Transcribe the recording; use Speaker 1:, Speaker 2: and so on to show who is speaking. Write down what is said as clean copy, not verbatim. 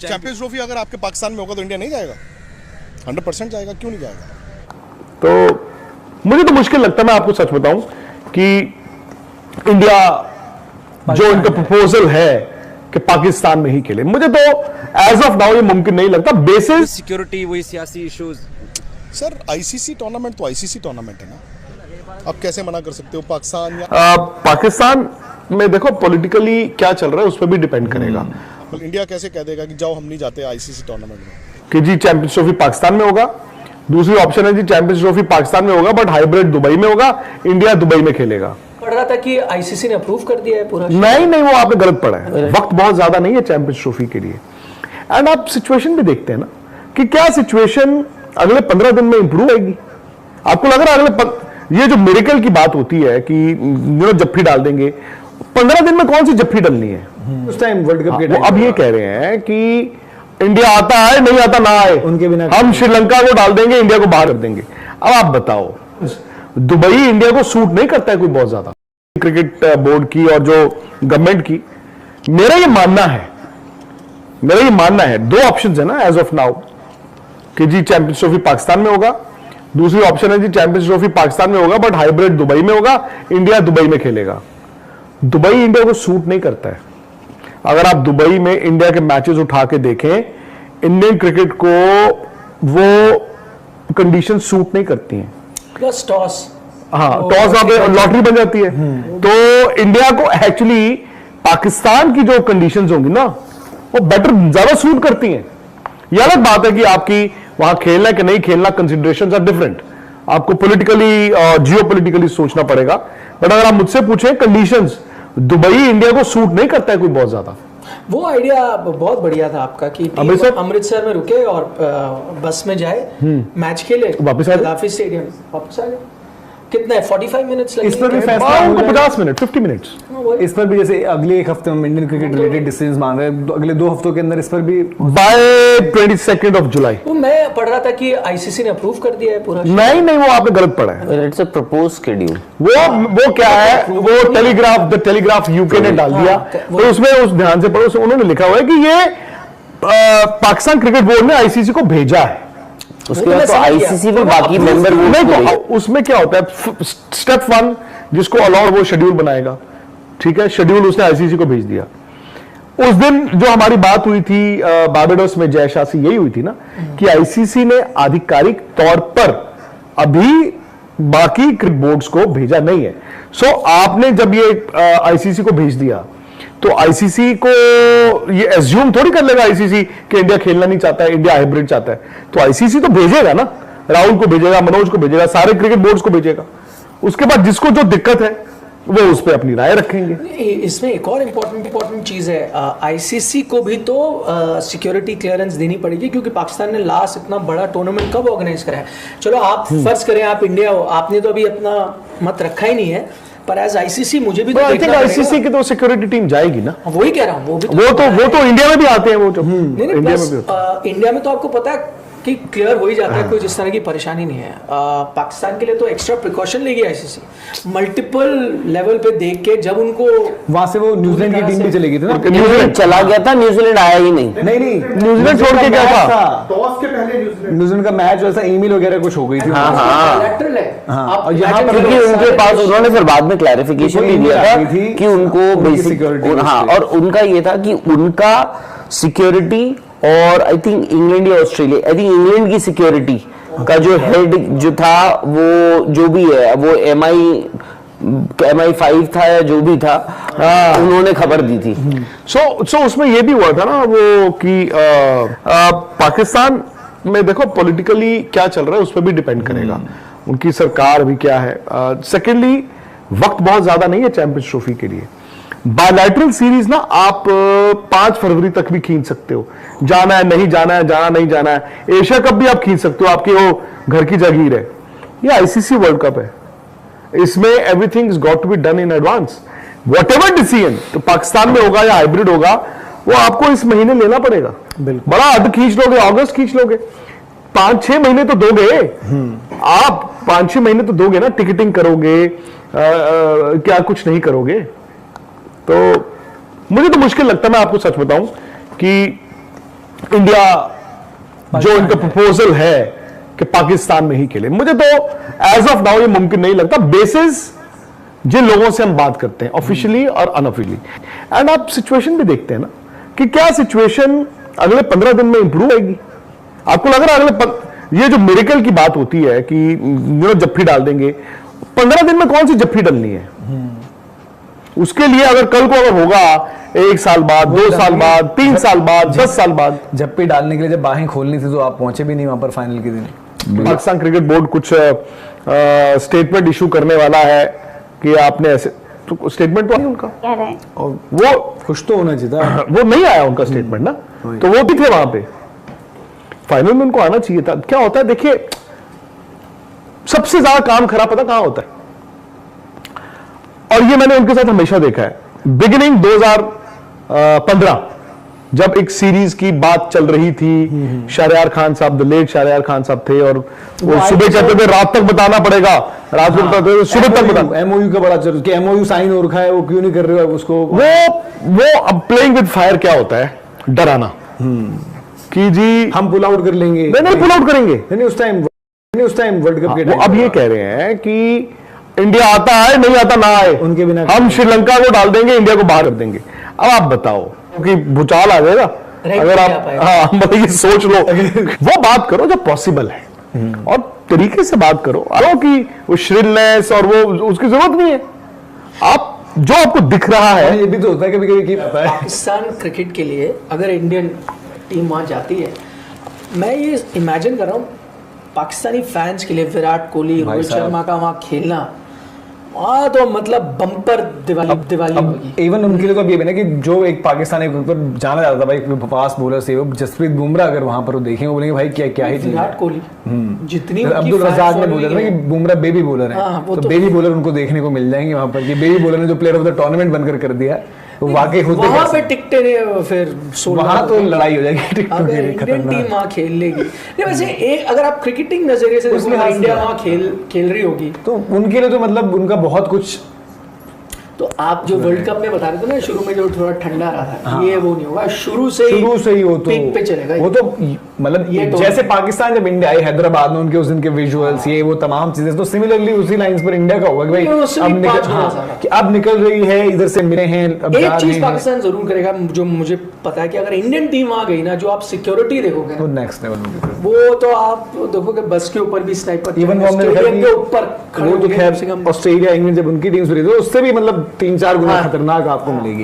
Speaker 1: Champions trophy अगर आपके पाकिस्तान में होगा तो इंडिया नहीं जाएगा? 100% जाएगा, क्यों नहीं जाएगा?
Speaker 2: तो मुझे तो मुश्किल लगता है, मैं आपको सच बताऊं कि इंडिया जो इनका प्रपोजल है कि पाकिस्तान में ही खेले, मुझे तो एज ऑफ नाउ ये मुमकिन नहीं लगता। बेसिस
Speaker 3: सिक्योरिटी, वही सियासी इश्यूज।
Speaker 1: सर आईसीसी टूर्नामेंट तो आईसीसी टूर्नामेंट है ना, आप कैसे मना कर सकते हो? पाकिस्तान या
Speaker 2: पाकिस्तान में देखो पॉलिटिकली क्या चल रहा है उस पर भी डिपेंड करेगा
Speaker 1: इंडिया कैसे कह देगा कि जाओ हम नहीं जाते आईसीसी टूर्नामेंट में,
Speaker 2: कि जी चैंपियंस ट्रॉफी पाकिस्तान में होगा। दूसरी ऑप्शन है जी चैंपियंस ट्रॉफी पाकिस्तान में होगा बट हाइब्रिड दुबई में होगा, इंडिया दुबई में खेलेगा।
Speaker 4: पढ़ रहा था कि आईसीसी ने अप्रूव कर दिया है पूरा।
Speaker 2: नहीं, वो आपने गलत पढ़ा है। वक्त बहुत ज्यादा नहीं है चैंपियंस ट्रॉफी के लिए। एंड आप सिचुएशन भी देखते हैं ना कि क्या सिचुएशन अगले 15 दिन में इंप्रूव होगी। आपको लग रहा है ये जो मिरेकल की बात होती है कि जप्फी डाल देंगे, 15 दिन में कौन सी जप्फी डालनी है?
Speaker 5: उस टाइम वर्ल्ड कप के
Speaker 2: वो अब ये कह रहे हैं कि इंडिया आता है नहीं आता ना आए,
Speaker 5: उनके बिना
Speaker 2: हम श्रीलंका को डाल देंगे, इंडिया को बाहर कर देंगे। अब आप बताओ, दुबई इंडिया को सूट नहीं करता है कोई बहुत ज्यादा, क्रिकेट बोर्ड की और जो गवर्नमेंट की। मेरा ये मानना है दो ऑप्शंस है ना एज ऑफ नाउ कि जी चैंपियंस ट्रॉफी पाकिस्तान में होगा। दूसरी ऑप्शन है जी चैंपियंस ट्रॉफी पाकिस्तान में होगा बट हाइब्रिड दुबई में होगा, इंडिया दुबई में खेलेगा। दुबई इंडिया को सूट नहीं करता है। अगर आप दुबई में इंडिया के मैचेस उठा के देखें, इंडियन क्रिकेट को वो कंडीशन सूट नहीं करती हैं।
Speaker 4: प्लस टॉस,
Speaker 2: हाँ, टॉस वहां पे लॉटरी बन जाती है। तो इंडिया को एक्चुअली पाकिस्तान की जो कंडीशंस होंगी ना वो बेटर ज्यादा सूट करती हैं। यह अलग बात है कि आपकी वहां खेलना कि नहीं खेलना, कंसिडरेशंस आर डिफरेंट। आपको पॉलिटिकली जियो पॉलिटिकली सोचना पड़ेगा। बट अगर आप मुझसे पूछें कंडीशंस, दुबई इंडिया को सूट नहीं करता है कोई बहुत ज्यादा।
Speaker 4: वो आइडिया बहुत बढ़िया था आपका कि टीम अमृतसर में रुके और बस में जाए, मैच खेले,
Speaker 2: वापस आ
Speaker 4: गद्दाफी स्टेडियम वापस आ गए। कितना है 45 मिनट्स लगे?
Speaker 5: इस पर भी फैसला
Speaker 2: 50 मिनट 50 मिनट्स।
Speaker 5: इस पर भी जैसे अगले एक हफ्ते में इंडियन क्रिकेट रिलेटेड डिसीजंस मांग रहे हैं, अगले 2 हफ्तों के अंदर इस पर भी
Speaker 2: बाय 22 जुलाई।
Speaker 4: वो मैं पढ़ रहा था कि आईसीसी ने अप्रूव कर दिया है पूरा।
Speaker 2: नहीं, वो आपने गलत पढ़ा है।
Speaker 3: It's a propose schedule.
Speaker 2: वो क्या है, वो टेलीग्राफ यूके ने डाल दिया। तो उसमें उस ध्यान से पढ़ो, उन्होंने लिखा हुआ है कि ये पाकिस्तान क्रिकेट बोर्ड ने आईसीसी को भेजा है।
Speaker 3: उसके बाद तो आईसीसी में बाकी मेंबर
Speaker 2: नहीं, उसमें क्या होता है, स्टेप 1 जिसको अलाउ वो शेड्यूल बनाएगा, ठीक है, शेड्यूल उसने आईसीसी को भेज दिया। उस दिन जो हमारी बात हुई थी बारबाडोस में जय शाह से, यही हुई थी ना कि आईसीसी ने आधिकारिक तौर पर अभी बाकी क्रिकेट बोर्ड्स को भेजा नहीं है। सो आपने जब ये आईसीसी को भेज दिया तो आईसीसी को ये एज्यूम थोड़ी कर लेगा आईसीसी कि इंडिया खेलना नहीं चाहता है, इंडिया हाइब्रिड चाहता है। तो आईसीसी तो भेजेगा ना, राहुल को भेजेगा, मनोज को भेजेगा, सारे क्रिकेट बोर्ड्स को भेजेगा। उसके बाद जिसको जो दिक्कत है वो उस पर अपनी राय रखेंगे।
Speaker 4: इसमें एक और इम्पोर्टेंट चीज है, आईसीसी को भी तो सिक्योरिटी क्लियरेंस देनी पड़ेगी क्योंकि पाकिस्तान ने लास्ट इतना बड़ा टूर्नामेंट कब ऑर्गेनाइज करा है। चलो आप फर्ज करें आप इंडिया हो, आपने तो अभी अपना मत रखा ही नहीं है, पर एज आईसीसी मुझे भी तो
Speaker 2: देखना पड़ेगा। आईसीसी की तो सिक्योरिटी टीम जाएगी ना,
Speaker 4: वही कह रहा हूँ।
Speaker 2: वो तो इंडिया में भी आते हैं, वो तो
Speaker 4: इंडिया में तो आपको पता है कि क्लियर हो ही जाता है, कोई जिस तरह की परेशानी नहीं है। पाकिस्तान के लिए तो एक्स्ट्रा प्रिकॉशन लेगी आईसीसी, मल्टीपल लेवल पे देख के। जब उनको
Speaker 5: वहां से वो न्यूजीलैंड की टीम भी चलेगी थी ना,
Speaker 3: न्यूजीलैंड चला गया था, न्यूजीलैंड आया ही नहीं।
Speaker 2: न्यूजीलैंड छोड़ के क्या था,
Speaker 1: टॉस के पहले
Speaker 5: न्यूजीलैंड का मैच वैसा ईमेल वगैरह कुछ हो गई थी।
Speaker 4: कोलैटरल है।
Speaker 5: और यहाँ पर
Speaker 3: क्योंकि उनके पास उन्होंने फिर बाद में क्लैरिफिकेशन भी दिया था कि उनको बेसिक, हाँ, और उनका ये था कि उनका सिक्योरिटी और आई थिंक इंग्लैंड या ऑस्ट्रेलिया, आई थिंक इंग्लैंड की सिक्योरिटी का जो हेड जो था वो जो भी है वो MI5 था या जो भी था, उन्होंने खबर दी थी।
Speaker 2: सो उसमें ये भी हुआ था ना वो कि पाकिस्तान में देखो पॉलिटिकली क्या चल रहा है उस पर भी डिपेंड करेगा, उनकी सरकार भी क्या है। सेकेंडली वक्त बहुत ज्यादा नहीं है चैंपियंस ट्रॉफी के लिए। बायलैटरल सीरीज ना आप 5 फरवरी तक भी खींच सकते हो, जाना है नहीं जाना है, जाना नहीं जाना है। एशिया कप भी आप खींच सकते हो, आपकी वो घर की जागीर है। ये आईसीसी वर्ल्ड कप है, इसमें everything is got to be done in advance. Whatever decision तो पाकिस्तान में होगा या हाइब्रिड होगा वो आपको इस महीने लेना पड़ेगा। बड़ा हद खींच लोगे, अगस्त खींच लोगे, 5-6 महीने तो दोगे आप, 5-6 महीने तो दोगे ना, टिकटिंग करोगे, क्या कुछ नहीं करोगे। तो मुझे तो मुश्किल लगता है, मैं आपको सच बताऊं कि इंडिया जो इनका प्रपोजल है कि पाकिस्तान में ही खेले, मुझे तो एज ऑफ नाउ ये मुमकिन नहीं लगता, बेसिस जिन लोगों से हम बात करते हैं ऑफिशियली और अनऑफिशियली। एंड आप सिचुएशन भी देखते हैं ना कि क्या सिचुएशन अगले 15 दिन में इंप्रूव होगी। आपको लग रहा है ये जो मिरेकल की बात होती है कि जप्फी डाल देंगे, 15 दिन में कौन सी जप्फी डालनी है? उसके लिए अगर कल को अगर होगा 1 साल बाद, 2 साल बाद, 3 साल बाद, 10 साल बाद,
Speaker 5: जप्पी डालने के लिए जब बाहें खोलनी थी तो आप पहुंचे भी नहीं वहां पर फाइनल के दिन।
Speaker 2: पाकिस्तान क्रिकेट बोर्ड कुछ स्टेटमेंट इशू करने वाला है कि आपने ऐसे, तो स्टेटमेंट तो नहीं उनका,
Speaker 6: कह रहे हैं
Speaker 2: और वो
Speaker 5: कुछ तो होना चाहिए था।
Speaker 2: वो नहीं आया उनका स्टेटमेंट ना, तो वो भी थे वहां पे, फाइनल में उनको आना चाहिए था। क्या होता है देखिए, सबसे ज्यादा काम खराब पता कहां होता है, और ये मैंने उनके साथ हमेशा देखा है। बिगिनिंग 2015 जब एक सीरीज की बात चल रही थी, शहरयार खान साहब, द लेट शहरयार खान साहब थे, और वो सुबह कहते थे रात तक बताना पड़ेगा, रात को बताते थे सुबह तक बताना।
Speaker 5: एमओयू का बड़ा चल कि एमओयू साइन हो रखा है, वो क्यों नहीं कर रहे हो उसको।
Speaker 2: वो अब प्लेइंग विद फायर क्या होता है, डराना कि जी
Speaker 5: हम पुल आउट कर लेंगे,
Speaker 2: नहीं पुल आउट करेंगे,
Speaker 5: नहीं उस टाइम वर्ल्ड कप के
Speaker 2: वो
Speaker 5: टाइम
Speaker 2: अब ये कह रहे हैं कि इंडिया आता है नहीं आता ना आए,
Speaker 5: उनके बिना
Speaker 2: हम श्रीलंका को डाल देंगे, इंडिया को बाहर कर देंगे। अब आप बताओ कि भूचाल आ जाएगा अगर आप, हाँ मतलब ये सोच लो। वो बात करो जो पॉसिबल है और तरीके से बात करो, कि वो श्रिलनेस और वो उसकी जरूरत नहीं है। आप जो आपको दिख रहा है,
Speaker 5: ये भी तो होता है कभी कभी,
Speaker 4: पाकिस्तान क्रिकेट के लिए अगर इंडियन टीम वहाँ जाती है, मैं ये इमेजिन कर रहा हूँ पाकिस्तानी फैंस के लिए विराट कोहली, रोहित शर्मा का वहाँ खेलना, वहाँ तो मतलब बम्पर दिवाली होगी।
Speaker 5: इवन उनके लिए तो अब ये भी ना कि जो एक पाकिस्तानी पर जाना जाता था भाई फास्ट बॉलर से, जसप्रीत बुमराह, अगर वहां पर वो देखेंगे वो बोलेंगे भाई क्या ही
Speaker 4: विराट कोहली जितनी
Speaker 5: अब्दुल रज़ाक ने बोला था ना कि बुमराह बेबी बॉलर है, तो बेबी बॉलर उनको देखने को मिल जाएंगे वहां पर, कि बेबी बॉलर ने जो प्लेयर ऑफ द टूर्नामेंट बनकर कर दिया, तो वाकई खुद
Speaker 4: वहां पे टिकटे नहीं, फिर
Speaker 5: वहां तो लड़ाई हो जाएगी।
Speaker 4: अगर इंडियन टीम वहां खेल लेगी, नहीं वैसे अगर आप क्रिकेटिंग नजरिए से देखो, इंडिया वहां खेल रही होगी
Speaker 5: तो उनके लिए तो मतलब उनका बहुत कुछ।
Speaker 4: तो आप जो वर्ल्ड कप में बता रहे थे ना शुरू में जो थोड़ा ठंडा रहा था, हाँ। ये वो नहीं होगा, शुरू से ही वो तो पीक पे चलेगा।
Speaker 5: वो तो मतलब जैसे पाकिस्तान जब इंडिया आई हैदराबाद में, उनके उस दिन के विजुअल्स, ये वो तमाम चीजें, तो सिमिलरली उसी लाइंस पर इंडिया का होगा कि भाई अब निकल रही है, इधर से मिले हैं।
Speaker 4: एक चीज पाकिस्तान जरूर करेगा जो मुझे पता है कि अगर इंडियन टीम वहां गई ना, जो आप सिक्योरिटी देखोगे
Speaker 5: तो नेक्स्ट लेवल,
Speaker 4: वो तो आप देखोगे बस के ऊपर भी स्नाइपर,
Speaker 5: इवन के ऊपर, वो तो खैर ऑस्ट्रेलिया इंग्लैंड जब उनकी टीम रही थी उससे भी मतलब 3-4 गुना खतरनाक आपको मिलेगी।